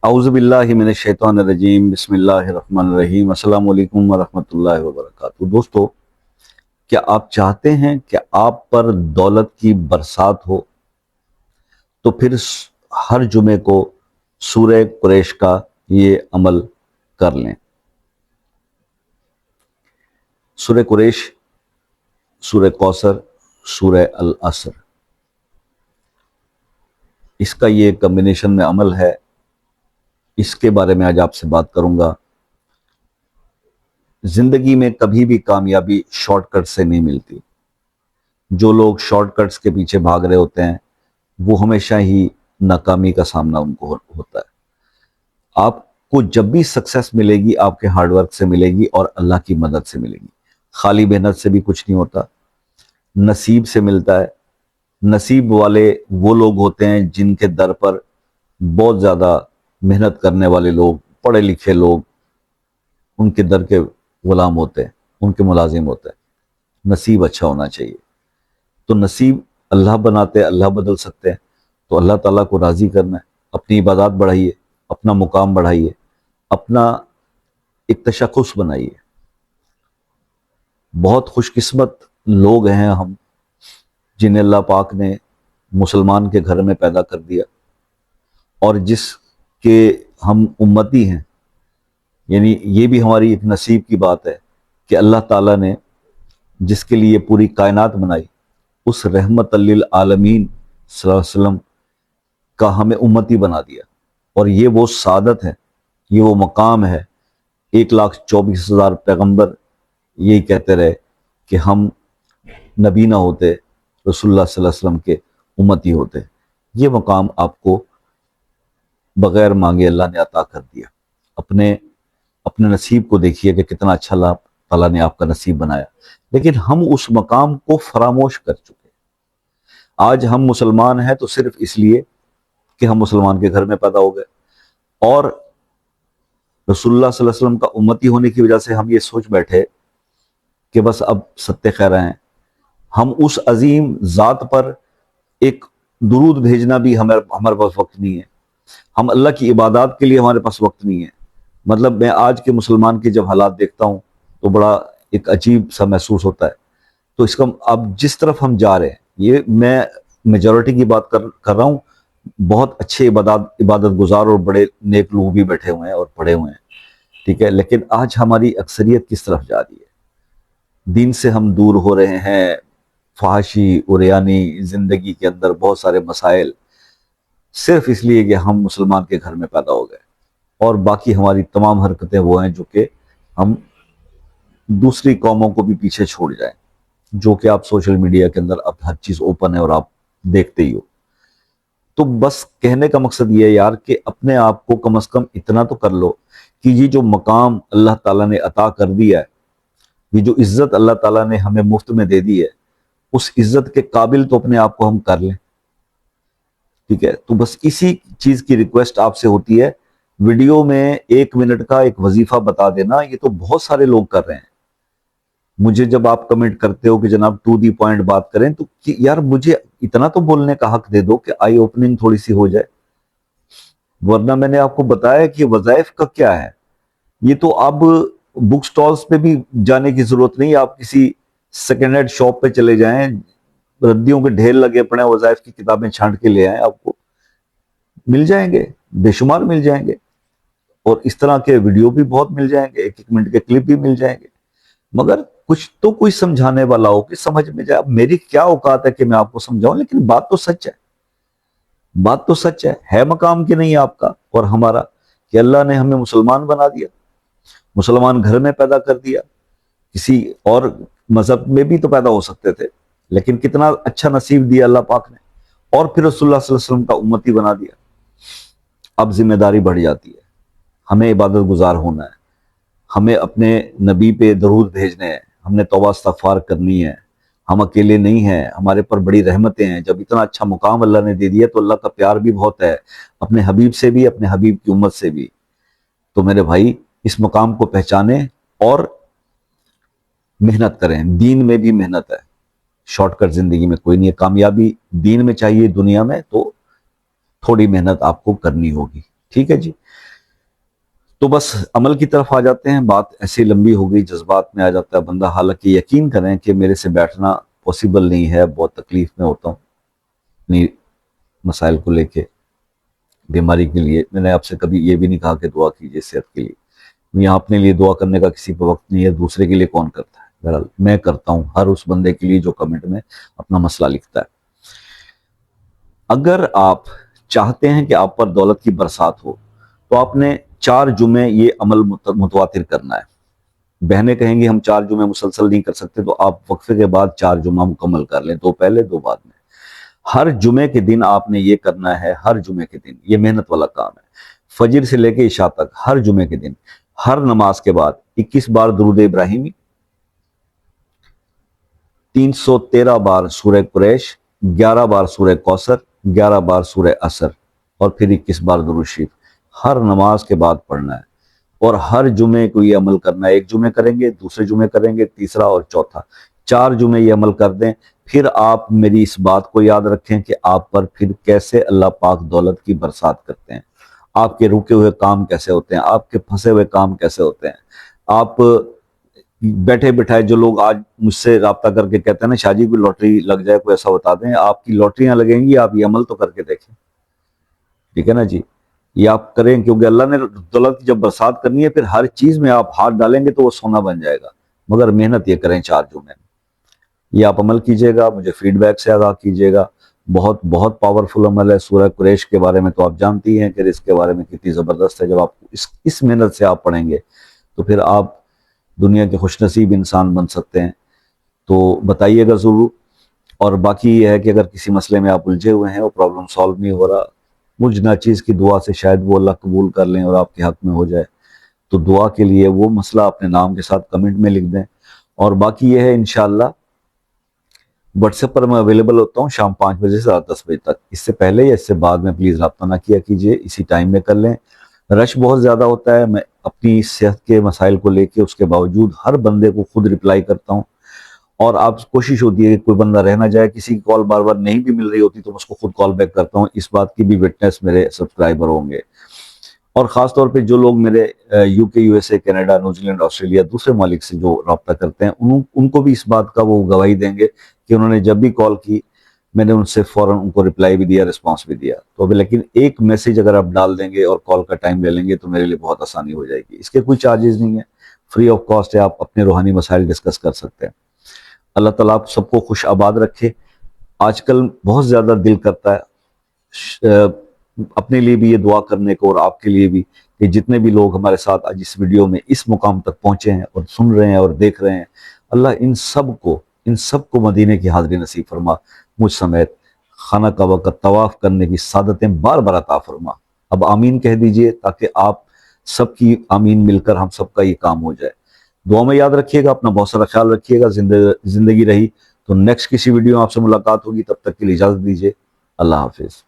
اعوذ باللہ من الشیطان الرجیم بسم اللہ الرحمن الرحیم السلام علیکم ورحمۃ اللہ وبرکاتہ۔ دوستو، کیا آپ چاہتے ہیں کہ آپ پر دولت کی برسات ہو؟ تو پھر ہر جمعے کو سورہ قریش کا یہ عمل کر لیں۔ سورہ قریش، سورہ کوثر، سورہ العصر، اس کا یہ کمبینیشن میں عمل ہے، اس کے بارے میں آج آپ سے بات کروں گا۔ زندگی میں کبھی بھی کامیابی شارٹ کٹ سے نہیں ملتی۔ جو لوگ شارٹ کٹس کے پیچھے بھاگ رہے ہوتے ہیں وہ ہمیشہ ہی ناکامی کا سامنا ان کو ہوتا ہے۔ آپ کو جب بھی سکسیس ملے گی آپ کے ہارڈ ورک سے ملے گی اور اللہ کی مدد سے ملے گی۔ خالی محنت سے بھی کچھ نہیں ہوتا، نصیب سے ملتا ہے۔ نصیب والے وہ لوگ ہوتے ہیں جن کے در پر بہت زیادہ محنت کرنے والے لوگ، پڑھے لکھے لوگ ان کے در کے غلام ہوتے ہیں، ان کے ملازم ہوتے ہیں۔ نصیب اچھا ہونا چاہیے۔ تو نصیب اللہ بناتے ہیں، اللہ بدل سکتے ہیں۔ تو اللہ تعالیٰ کو راضی کرنا ہے، اپنی عبادات بڑھائیے، اپنا مقام بڑھائیے، اپنا ایک تشخص بنائیے۔ بہت خوش قسمت لوگ ہیں ہم جنہیں اللہ پاک نے مسلمان کے گھر میں پیدا کر دیا، اور جس کے ہم امتی ہیں، یعنی یہ بھی ہماری ایک نصیب کی بات ہے کہ اللہ تعالیٰ نے جس کے لیے پوری کائنات بنائی، اس رحمت للعالمین صلی اللہ علیہ وسلم کا ہمیں امتی بنا دیا۔ اور یہ وہ سعادت ہے، یہ وہ مقام ہے۔ 1,24,000 پیغمبر یہی کہتے رہے کہ ہم نبی نہ ہوتے، رسول اللہ صلی اللہ علیہ وسلم کے امتی ہوتے۔ یہ مقام آپ کو بغیر مانگے اللہ نے عطا کر دیا۔ اپنے نصیب کو دیکھیے کہ کتنا اچھا اللہ تعالیٰ نے آپ کا نصیب بنایا، لیکن ہم اس مقام کو فراموش کر چکے۔ آج ہم مسلمان ہیں تو صرف اس لیے کہ ہم مسلمان کے گھر میں پیدا ہو گئے، اور رسول اللہ صلی اللہ علیہ وسلم کا امتی ہونے کی وجہ سے ہم یہ سوچ بیٹھے کہ بس اب ستہ خیرہ ہیں۔ ہم اس عظیم ذات پر ایک درود بھیجنا بھی ہمارے پاس وقت نہیں ہے۔ ہم اللہ کی عبادات کے لیے ہمارے پاس وقت نہیں ہے۔ مطلب میں آج کے مسلمان کے جب حالات دیکھتا ہوں تو بڑا ایک عجیب سا محسوس ہوتا ہے۔ تو اس کا اب جس طرف ہم جا رہے ہیں، یہ میں میجورٹی کی بات کر رہا ہوں، بہت اچھے عبادت گزار اور بڑے نیک لوگ بھی بیٹھے ہوئے ہیں اور پڑھے ہوئے ہیں، ٹھیک ہے، لیکن آج ہماری اکثریت کس طرف جا رہی ہے؟ دین سے ہم دور ہو رہے ہیں۔ فحاشی عریانی زندگی کے اندر بہت سارے مسائل، صرف اس لیے کہ ہم مسلمان کے گھر میں پیدا ہو گئے، اور باقی ہماری تمام حرکتیں وہ ہیں جو کہ ہم دوسری قوموں کو بھی پیچھے چھوڑ جائیں، جو کہ آپ سوشل میڈیا کے اندر اب ہر چیز اوپن ہے اور آپ دیکھتے ہی ہو۔ تو بس کہنے کا مقصد یہ ہے یار کہ اپنے آپ کو کم از کم اتنا تو کر لو کہ یہ جو مقام اللہ تعالیٰ نے عطا کر دیا ہے، یہ جو عزت اللہ تعالیٰ نے ہمیں مفت میں دے دی ہے، اس عزت کے قابل تو اپنے آپ کو ہم کر لیں، ٹھیک ہے۔ تو بس اسی چیز کی ریکویسٹ آپ سے ہوتی ہے۔ ویڈیو میں 1 منٹ کا ایک وظیفہ بتا دینا، یہ تو بہت سارے لوگ کر رہے ہیں۔ مجھے جب آپ کمنٹ کرتے ہو کہ جناب ٹو دی پوائنٹ بات کریں، تو یار مجھے اتنا تو بولنے کا حق دے دو کہ آئی اوپننگ تھوڑی سی ہو جائے۔ ورنہ میں نے آپ کو بتایا کہ وظائف کا کیا ہے، یہ تو اب بک سٹالز پہ بھی جانے کی ضرورت نہیں۔ آپ کسی سیکنڈ ہینڈ شاپ پہ چلے جائیں، ردیوں کے ڈھیر لگے پڑے ہیں، وظائف کی کتابیں چھانٹ کے لے آئیں، آپ کو مل جائیں گے، بے شمار مل جائیں گے، اور اس طرح کے ویڈیو بھی بہت مل جائیں گے، 1 منٹ کے کلپ بھی مل جائیں گے۔ مگر کچھ تو کوئی سمجھانے والا ہو کہ سمجھ میں جائے۔ اب میری کیا اوقات ہے کہ میں آپ کو سمجھاؤں، لیکن بات تو سچ ہے، بات تو سچ ہے مقام کہ نہیں آپ کا اور ہمارا، کہ اللہ نے ہمیں مسلمان بنا دیا، مسلمان گھر میں پیدا کر دیا۔ کسی اور مذہب میں بھی تو پیدا ہو سکتے تھے، لیکن کتنا اچھا نصیب دیا اللہ پاک نے، اور پھر رسول اللہ صلی اللہ علیہ وسلم کا امتی بنا دیا۔ اب ذمہ داری بڑھ جاتی ہے، ہمیں عبادت گزار ہونا ہے، ہمیں اپنے نبی پہ درود بھیجنے ہیں، ہم نے توبہ استغفار کرنی ہے۔ ہم اکیلے نہیں ہیں، ہمارے پر بڑی رحمتیں ہیں۔ جب اتنا اچھا مقام اللہ نے دے دیا تو اللہ کا پیار بھی بہت ہے، اپنے حبیب سے بھی، اپنے حبیب کی امت سے بھی۔ تو میرے بھائی اس مقام کو پہچانیں اور محنت کریں۔ دین میں بھی محنت ہے، شارٹ کٹ زندگی میں کوئی نہیں ہے۔ کامیابی دین میں چاہیے، دنیا میں تو تھوڑی محنت آپ کو کرنی ہوگی، ٹھیک ہے جی۔ تو بس عمل کی طرف آ جاتے ہیں. بات ایسی لمبی ہو گئی, جذبات میں آ جاتا ہے بندہ. حالانکہ یقین کریں کہ میرے سے بیٹھنا پاسبل نہیں ہے, بہت تکلیف میں ہوتا ہوں اپنی مسائل کو لے کے, بیماری کے لیے. میں نے آپ سے کبھی یہ بھی نہیں کہا کہ دعا کیجیے صحت کے لیے. یہاں اپنے لیے دعا کرنے کا کسی پہ وقت نہیں ہے, دوسرے کے لیے کون کرتا ہے. بہرحال میں کرتا ہوں ہر اس بندے کے لیے جو کمنٹ میں اپنا مسئلہ لکھتا ہے. اگر آپ چاہتے ہیں کہ آپ پر دولت کی برسات ہو تو آپ نے 4 جمعے یہ عمل متواتر کرنا ہے. بہنیں کہیں گی ہم 4 جمعے مسلسل نہیں کر سکتے, تو آپ وقفے کے بعد 4 جمعہ مکمل کر لیں, 2 پہلے 2 بعد میں. ہر جمعے کے دن آپ نے یہ کرنا ہے, ہر جمعے کے دن. یہ محنت والا کام ہے. فجر سے لے کے عشاء تک ہر جمعے کے دن, ہر نماز کے بعد 21 بار درود ابراہیمی, 313 بار سورہ قریش, 11 بار سورہ کوثر, 11 بار سورہ عصر, اور پھر 21 بار درود شریف ہر نماز کے بعد پڑھنا ہے. اور ہر جمعے کو یہ عمل کرنا ہے. 1 جمعے کریں گے, دوسرے جمعے کریں گے, تیسرا اور چوتھا, 4 جمعے یہ عمل کر دیں. پھر آپ میری اس بات کو یاد رکھیں کہ آپ پر پھر کیسے اللہ پاک دولت کی برسات کرتے ہیں. آپ کے رکے ہوئے کام کیسے ہوتے ہیں, آپ کے پھنسے ہوئے کام کیسے ہوتے ہیں. آپ بیٹھے بٹھائے, جو لوگ آج مجھ سے رابطہ کر کے کہتے ہیں نا شاہ جی کوئی لاٹری لگ جائے, کوئی ایسا بتا دیں, آپ کی لاٹریاں لگیں گی, آپ یہ عمل تو کر کے دیکھیں. ٹھیک ہے نا جی, یہ آپ کریں, کیونکہ اللہ نے دولت جب برسات کرنی ہے پھر ہر چیز میں آپ ہاتھ ڈالیں گے تو وہ سونا بن جائے گا. مگر محنت یہ کریں 4 جمعے میں. یہ آپ عمل کیجئے گا, مجھے فیڈ بیک سے آگاہ کیجئے گا. بہت بہت پاورفل عمل ہے. سورہ قریش کے بارے میں تو آپ جانتی ہیں کہ اس کے بارے میں کتنی زبردست ہے. جب آپ اس محنت سے آپ پڑھیں گے تو پھر آپ دنیا کے خوش نصیب انسان بن سکتے ہیں. تو بتائیے گا ضرور. اور باقی یہ ہے کہ اگر کسی مسئلے میں آپ الجھے ہوئے ہیں, وہ پرابلم سالو نہیں ہو رہا, مجھ ناچیز کی دعا سے شاید وہ اللہ قبول کر لیں اور آپ کے حق میں ہو جائے, تو دعا کے لیے وہ مسئلہ اپنے نام کے ساتھ کمنٹ میں لکھ دیں. اور باقی یہ ہے انشاءاللہ واٹس ایپ پر میں اویلیبل ہوتا ہوں شام 5 بجے سے رات 10 بجے تک. اس سے پہلے یا اس سے بعد میں پلیز رابطہ نہ کیا کیجئے, اسی ٹائم میں کر لیں. رش بہت زیادہ ہوتا ہے. میں اپنی صحت کے مسائل کو لے کے اس کے باوجود ہر بندے کو خود رپلائی کرتا ہوں, اور آپ کوشش ہوتی ہے کہ کوئی بندہ رہ نہ جائے. کسی کی کال بار بار نہیں بھی مل رہی ہوتی تو میں اس کو خود کال بیک کرتا ہوں. اس بات کی بھی وٹنس میرے سبسکرائبر ہوں گے. اور خاص طور پہ جو لوگ میرے یو کے, U S A, Canada, New Zealand, Australia, دوسرے ممالک سے جو رابطہ کرتے ہیں, ان کو بھی اس بات کا وہ گواہی دیں گے کہ انہوں نے جب بھی کال کی میں نے ان سے فوراً ان کو رپلائی بھی دیا, رسپانس بھی دیا. تو ابھی لیکن ایک میسیج اگر آپ ڈال دیں گے اور کال کا ٹائم لے لیں گے تو میرے لیے بہت آسانی ہو جائے گی. اس کے کوئی چارجز نہیں ہیں, فری آف کاسٹ ہے. آپ اپنے روحانی مسائل ڈسکس کر سکتے ہیں. اللہ تعالیٰ آپ سب کو خوش آباد رکھے. آج کل بہت زیادہ دل کرتا ہے اپنے لیے بھی یہ دعا کرنے کو, اور آپ کے لیے بھی, کہ جتنے بھی لوگ ہمارے ساتھ آج اس ویڈیو میں اس مقام تک پہنچے ہیں اور سن رہے ہیں اور دیکھ رہے ہیں, اللہ ان سب کو مدینے کی حاضری نصیب فرما. مجھ سمیت خانہ کعبہ کا طواف کرنے کی سعادتیں بار بار عطا فرما. اب آمین کہہ دیجئے تاکہ آپ سب کی آمین مل کر ہم سب کا یہ کام ہو جائے. دعا میں یاد رکھیے گا, اپنا بہت سارا خیال رکھیے گا. زندگی رہی تو نیکسٹ کسی ویڈیو میں آپ سے ملاقات ہوگی. تب تک کے لیے اجازت دیجیے. اللہ حافظ.